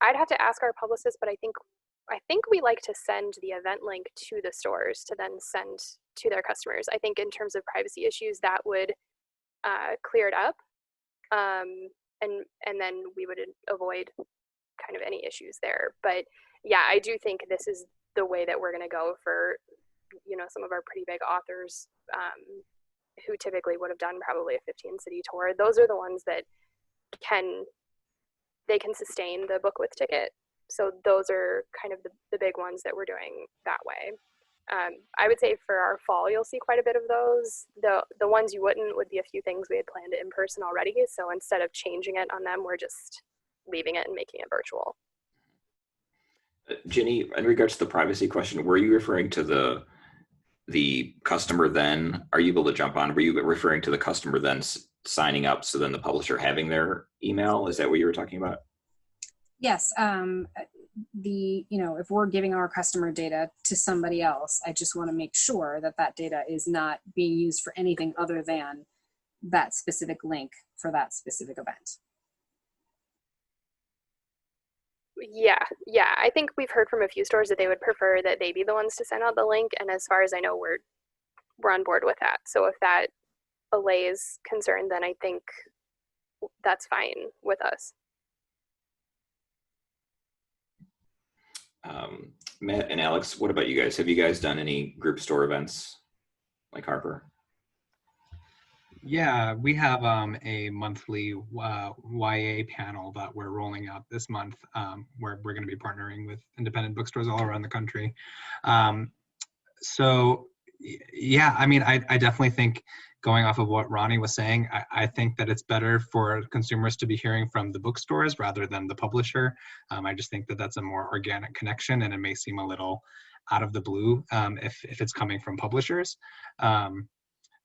I'd have to ask our publicists, but I think we like to send the event link to the stores to then send to their customers. I think in terms of privacy issues, that would clear it up, and then we would avoid kind of any issues there. But yeah, I do think this is the way that we're going to go for some of our pretty big authors who typically would have done probably a 15 city tour. Those are the ones that can sustain the book with ticket. So those are kind of the big ones that we're doing that way. I would say for our fall, you'll see quite a bit of those. The ones you wouldn't would be a few things we had planned in person already. So instead of changing it on them, we're just leaving it and making it virtual. Ginny, in regards to the privacy question, were you referring to the customer then? Are you able to jump on? Were you referring to the customer then signing up, so then the publisher having their email? Is that what you were talking about? Yes. If we're giving our customer data to somebody else, I just want to make sure that that data is not being used for anything other than that specific link for that specific event. Yeah. I think we've heard from a few stores that they would prefer that they be the ones to send out the link. And as far as I know, we're on board with that. So if that allays concern, then I think that's fine with us. Matt and Alex, what about you guys? Have you guys done any group store events like Harper? Yeah, we have a monthly YA panel that we're rolling out this month, where we're going to be partnering with independent bookstores all around the country. So yeah, I mean, I definitely think, going off of what Ronnie was saying, I think that it's better for consumers to be hearing from the bookstores rather than the publisher. I just think that that's a more organic connection, and it may seem a little out of the blue if it's coming from publishers.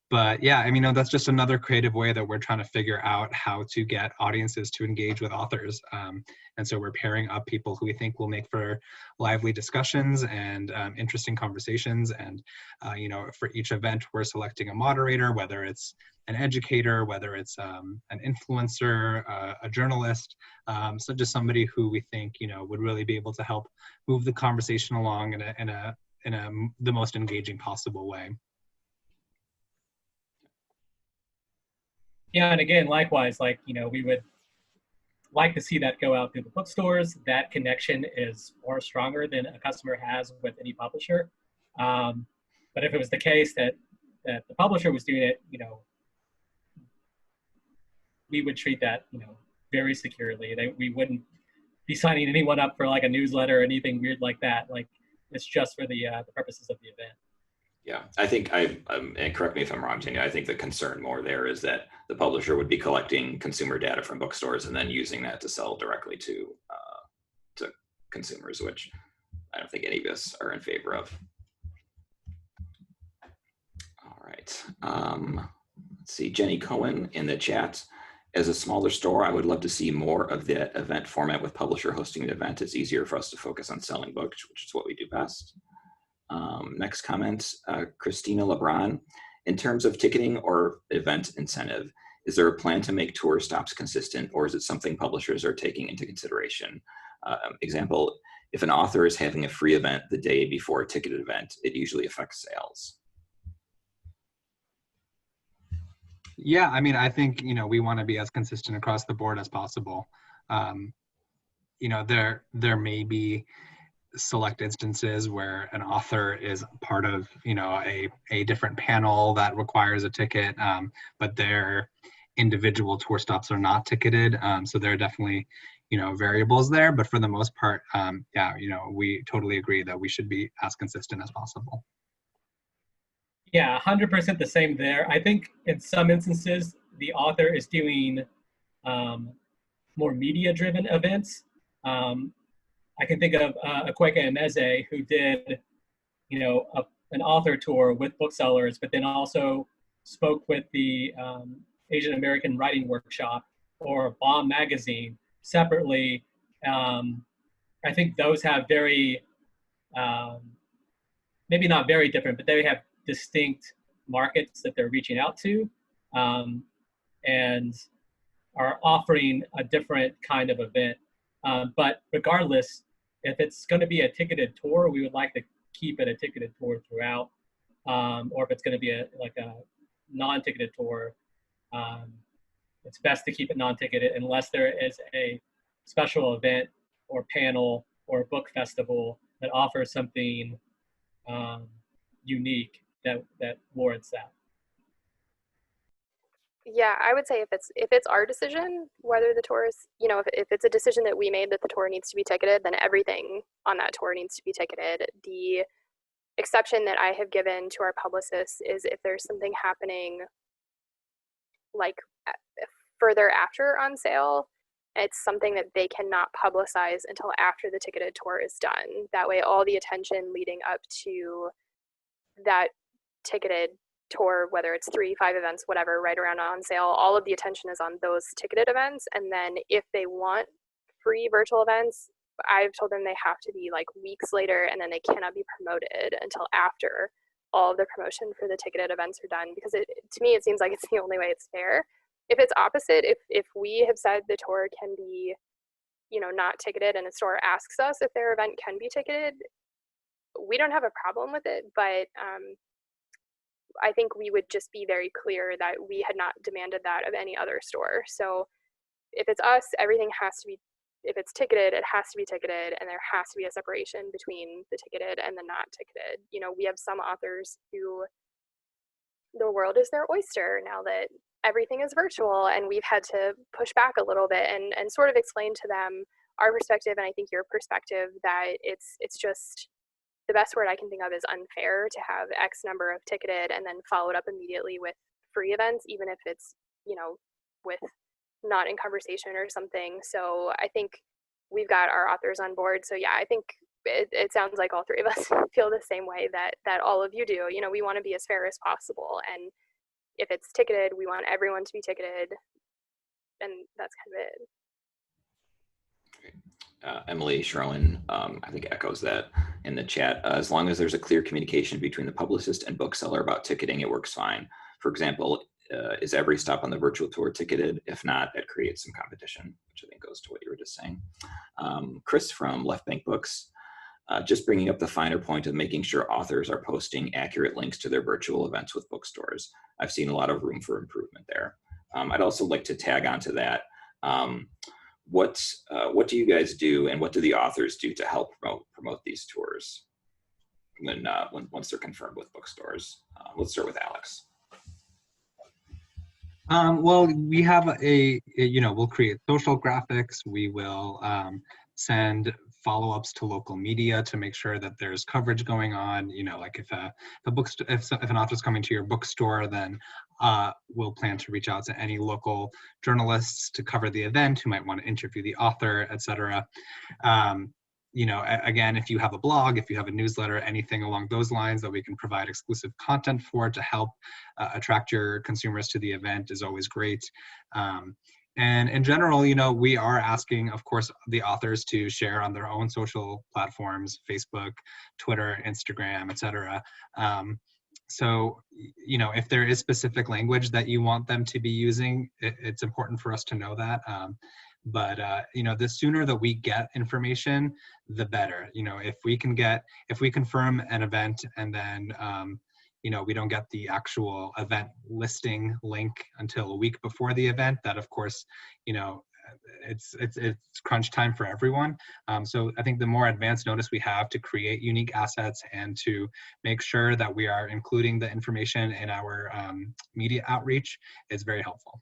But yeah, I mean, that's just another creative way that we're trying to figure out how to get audiences to engage with authors. And so we're pairing up people who we think will make for lively discussions and interesting conversations. And, for each event, we're selecting a moderator, whether it's an educator, whether it's an influencer, a journalist. So just somebody who we think, would really be able to help move the conversation along in the most engaging possible way. Yeah, and again, likewise, we would like to see that go out through the bookstores. That connection is more stronger than a customer has with any publisher. But if it was the case that the publisher was doing it, we would treat that, very securely. We wouldn't be signing anyone up for like a newsletter or anything weird like that. Like, it's just for the purposes of the event. Yeah, I think and correct me if I'm wrong, Tanya, I think the concern more there is that the publisher would be collecting consumer data from bookstores and then using that to sell directly to consumers, which I don't think any of us are in favor of. All right. Let's see, Jenny Cohen in the chat. As a smaller store, I would love to see more of the event format with publisher hosting the event. It's easier for us to focus on selling books, which is what we do best. Next comment, Christina LeBron. In terms of ticketing or event incentive, is there a plan to make tour stops consistent, or is it something publishers are taking into consideration? Example, if an author is having a free event the day before a ticketed event, it usually affects sales. Yeah, I mean, I think, we want to be as consistent across the board as possible. There may be select instances where an author is part of, a different panel that requires a ticket, but their individual tour stops are not ticketed. So there are definitely, variables there, but for the most part, yeah, we totally agree that we should be as consistent as possible. Yeah, 100% the same there. I think in some instances, the author is doing more media-driven events. I can think of Akweke Emeze, who did, an author tour with booksellers, but then also spoke with the Asian American Writing Workshop or Bomb Magazine separately. I think those have very, maybe not very different, but they have distinct markets that they're reaching out to, and are offering a different kind of event. But regardless, if it's going to be a ticketed tour, we would like to keep it a ticketed tour throughout. Or if it's going to be a non-ticketed tour, it's best to keep it non-ticketed unless there is a special event or panel or book festival that offers something unique that warrants that. Yeah, I would say if it's our decision whether the tour is, if it's a decision that we made that the tour needs to be ticketed, then everything on that tour needs to be ticketed. The exception that I have given to our publicists is if there's something happening like further after on sale, it's something that they cannot publicize until after the ticketed tour is done. That way all the attention leading up to that ticketed tour, whether it's 3, 5 events, whatever, right around on sale, all of the attention is on those ticketed events. And then if they want free virtual events, I've told them they have to be like weeks later, and then they cannot be promoted until after all of the promotion for the ticketed events are done, because to me, it seems like it's the only way it's fair. If it's opposite, if we have said the tour can be, not ticketed, and a store asks us if their event can be ticketed, we don't have a problem with it, but I think we would just be very clear that we had not demanded that of any other store. So if it's us, everything has to be, if it's ticketed, it has to be ticketed, and there has to be a separation between the ticketed and the not ticketed. We have some authors who the world is their oyster now that everything is virtual, and we've had to push back a little bit and sort of explain to them our perspective, and I think your perspective, that it's just, the best word I can think of is unfair to have X number of ticketed and then followed up immediately with free events, even if it's, with not in conversation or something. So I think we've got our authors on board. So yeah, I think it sounds like all three of us feel the same way that all of you do. We want to be as fair as possible. And if it's ticketed, we want everyone to be ticketed. And that's kind of it. Emily Sherwin, I think, echoes that in the chat. As long as there's a clear communication between the publicist and bookseller about ticketing, it works fine. For example, is every stop on the virtual tour ticketed? If not, that creates some competition, which I think goes to what you were just saying. Chris from Left Bank Books, just bringing up the finer point of making sure authors are posting accurate links to their virtual events with bookstores. I've seen a lot of room for improvement there. I'd also like to tag onto that. What do you guys do, and what do the authors do to help promote these tours once they're confirmed with bookstores? Let's start with Alex. Well, we have we'll create social graphics. We will send follow-ups to local media to make sure that there's coverage going on. Like if an author's coming to your bookstore, then we'll plan to reach out to any local journalists to cover the event who might want to interview the author, etc. again, if you have a blog, if you have a newsletter, anything along those lines that we can provide exclusive content for to help attract your consumers to the event is always great. And in general, we are asking, of course, the authors to share on their own social platforms, Facebook, Twitter, Instagram, etc. So, if there is specific language that you want them to be using, it's important for us to know that. But the sooner that we get information, the better. If we confirm an event and then we don't get the actual event listing link until a week before the event, that of course, it's crunch time for everyone. So I think the more advanced notice we have to create unique assets and to make sure that we are including the information in our media outreach is very helpful.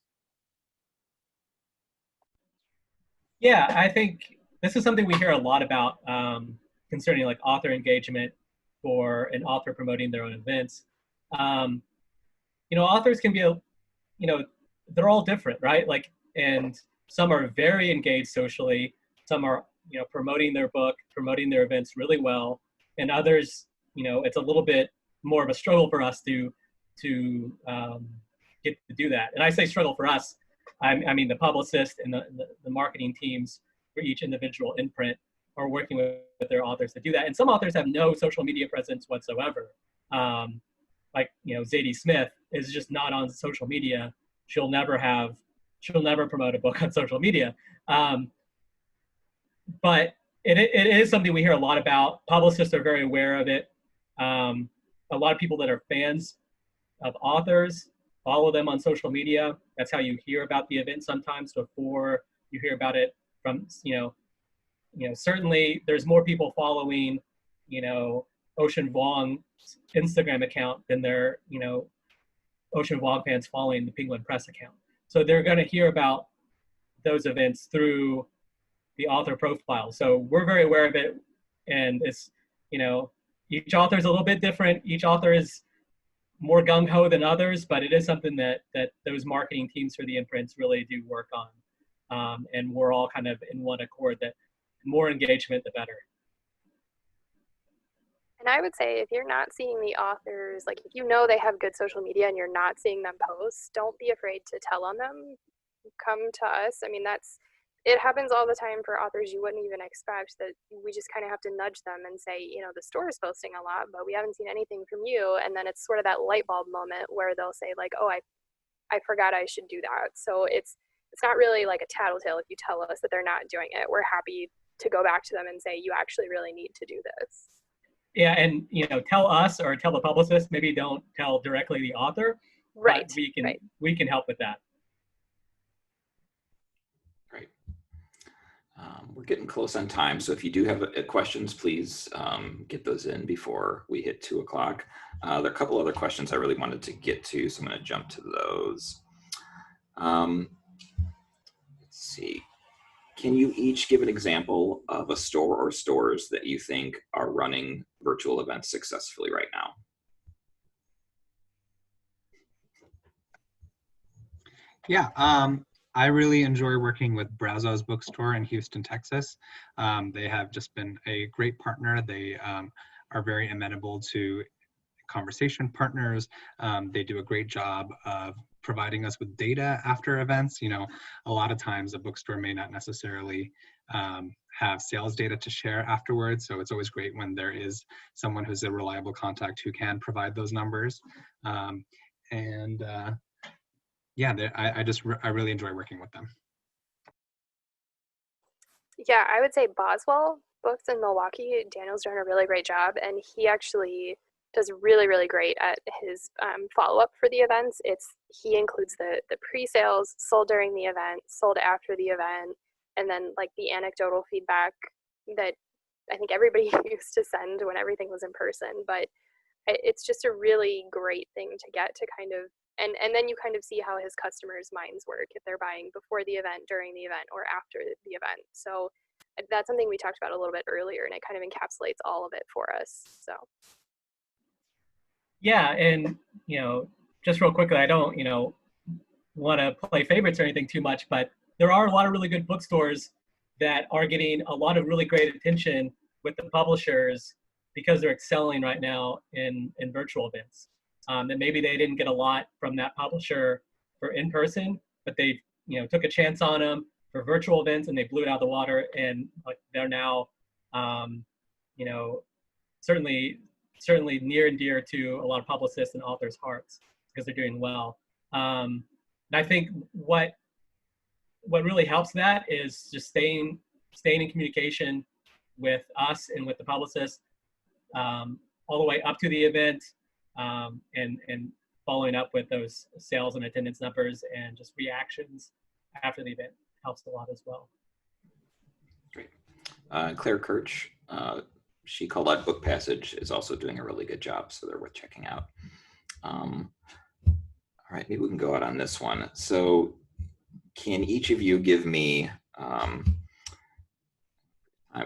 Yeah, I think this is something we hear a lot about concerning like author engagement for an author promoting their own events. Authors can be, they're all different, right? Like, and some are very engaged socially. Some are, promoting their book, promoting their events really well. And others, it's a little bit more of a struggle for us to get to do that. And I say struggle for us, I mean the publicist and the marketing teams for each individual imprint are working with their authors to do that. And some authors have no social media presence whatsoever. Like, Zadie Smith is just not on social media. She'll never promote a book on social media. But it is something we hear a lot about. Publicists are very aware of it. A lot of people that are fans of authors follow them on social media. That's how you hear about the event sometimes before you hear about it from, certainly there's more people following, Ocean Vuong's Instagram account than there, Ocean Vuong fans following the Penguin Press account. So they're going to hear about those events through the author profile. So we're very aware of it. And it's, each author is a little bit different. Each author is more gung-ho than others, but it is something that those marketing teams for the imprints really do work on. And we're all kind of in one accord that the more engagement, the better. And I would say if you're not seeing the authors, like if they have good social media and you're not seeing them post, don't be afraid to tell on them. Come to us. I mean, it happens all the time for authors you wouldn't even expect, that we just kind of have to nudge them and say, the store is posting a lot, but we haven't seen anything from you. And then it's sort of that light bulb moment where they'll say like, oh, I forgot I should do that. So it's not really like a tattletale if you tell us that they're not doing it. We're happy to go back to them and say, you actually really need to do this. Yeah, and tell us or tell the publicist. Maybe don't tell directly the author. Right. But we can help with that. Great. We're getting close on time, so if you do have questions, please get those in before we hit 2 o'clock. There are a couple other questions I really wanted to get to, so I'm going to jump to those. Let's see. Can you each give an example of a store or stores that you think are running virtual events successfully right now? Yeah, I really enjoy working with Brazos Bookstore in Houston, Texas. They have just been a great partner. They are very amenable to conversation partners. They do a great job of providing us with data after events. A lot of times a bookstore may not necessarily have sales data to share afterwards. So it's always great when there is someone who's a reliable contact who can provide those numbers. Yeah, I really enjoy working with them. Yeah, I would say Boswell Books in Milwaukee, Daniel's doing a really great job, and he actually does really, really great at his follow-up for the events. He includes the pre-sales, sold during the event, sold after the event, and then like the anecdotal feedback that I think everybody used to send when everything was in person. But it's just a really great thing to get to kind of, and then you kind of see how his customers' minds work, if they're buying before the event, during the event, or after the event. So that's something we talked about a little bit earlier, and it kind of encapsulates all of it for us. So. Yeah, and just real quickly, I don't want to play favorites or anything too much, but there are a lot of really good bookstores that are getting a lot of really great attention with the publishers because they're excelling right now in virtual events. That maybe they didn't get a lot from that publisher for in-person, but they took a chance on them for virtual events and they blew it out of the water, and like they're now certainly near and dear to a lot of publicists and authors' hearts because they're doing well. And I think what really helps that is just staying in communication with us and with the publicist all the way up to the event, and following up with those sales and attendance numbers and just reactions after the event helps a lot as well. Great. Claire Kirch, she called out Book Passage, is also doing a really good job, so they're worth checking out. All right, maybe we can go out on this one. So can each of you give me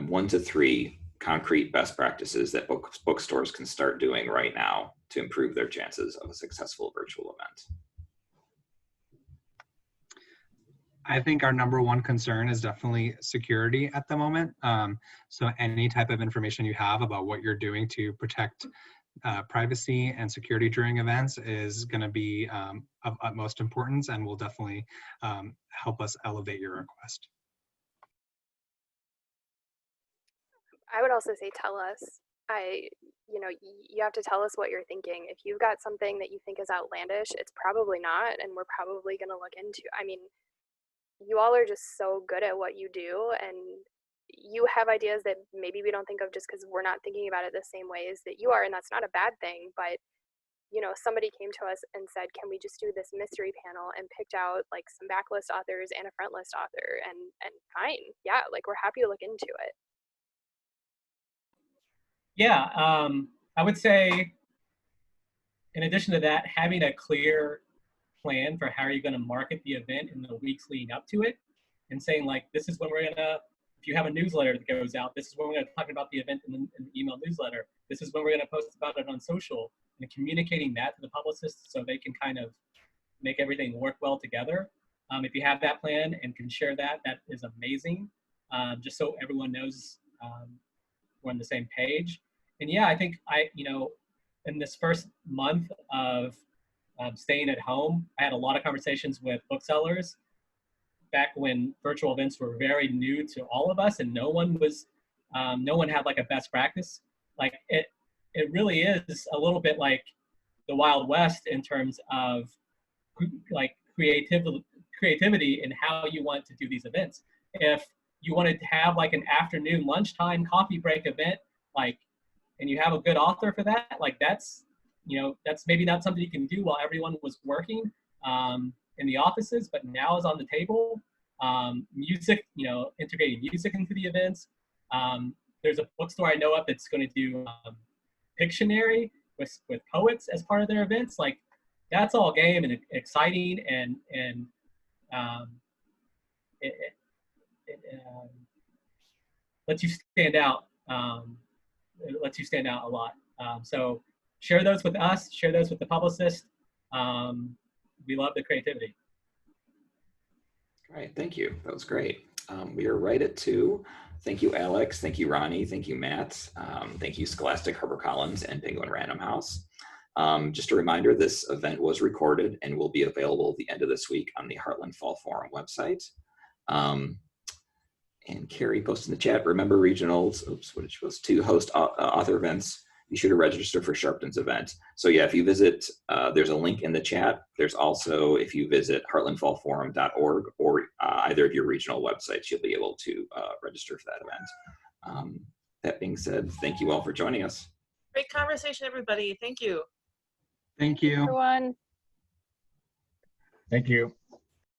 1 to 3 concrete best practices that bookstores can start doing right now to improve their chances of a successful virtual event? I think our number one concern is definitely security at the moment. So any type of information you have about what you're doing to protect privacy and security during events is going to be of utmost importance and will definitely help us elevate your request. I would also say tell us. You have to tell us what you're thinking. If you've got something that you think is outlandish, it's probably not, and we're probably going to look into. I mean, you all are just so good at what you do, and you have ideas that maybe we don't think of just because we're not thinking about it the same way as that you are, and that's not a bad thing. But somebody came to us and said, can we just do this mystery panel, and picked out like some backlist authors and a front list author, and fine, yeah, like we're happy to look into it. Yeah, I would say in addition to that, having a clear plan for how you're going to market the event in the weeks leading up to it, and saying like, this is when we're gonna, if you have a newsletter that goes out, this is when we're gonna talk about the event in the email newsletter. This is when we're gonna post about it on social, and communicating that to the publicists so they can kind of make everything work well together. If you have that plan and can share that, that is amazing. Just so everyone knows we're on the same page. And yeah, I think in this first month of staying at home, I had a lot of conversations with booksellers back when virtual events were very new to all of us, and no one had like a best practice. Like it really is a little bit like the Wild West in terms of like creativity in how you want to do these events. If you wanted to have like an afternoon lunchtime coffee break event, like, and you have a good author for that, like that's maybe not something you can do while everyone was working in the offices, but now is on the table. Music, integrating music into the events. There's a bookstore I know of that's going to do Pictionary with poets as part of their events. Like that's all game and exciting, and it lets you stand out. It lets you stand out a lot. So share those with us, share those with the publicist. We love the creativity. All right, thank you. That was great. We are right at 2. Thank you, Alex. Thank you, Ronnie. Thank you, Matt. Thank you, Scholastic, HarperCollins, and Penguin Random House. Just a reminder, this event was recorded and will be available at the end of this week on the Heartland Fall Forum website. And Carrie posted in the chat, remember regionals, what did she post? To host author events, be sure to register for Sharpton's event. So yeah, if you visit, there's a link in the chat. There's also, if you visit heartlandfallforum.org or either of your regional websites, you'll be able to register for that event. That being said, thank you all for joining us. Great conversation, everybody. Thank you. Thank you. Everyone. Thank you.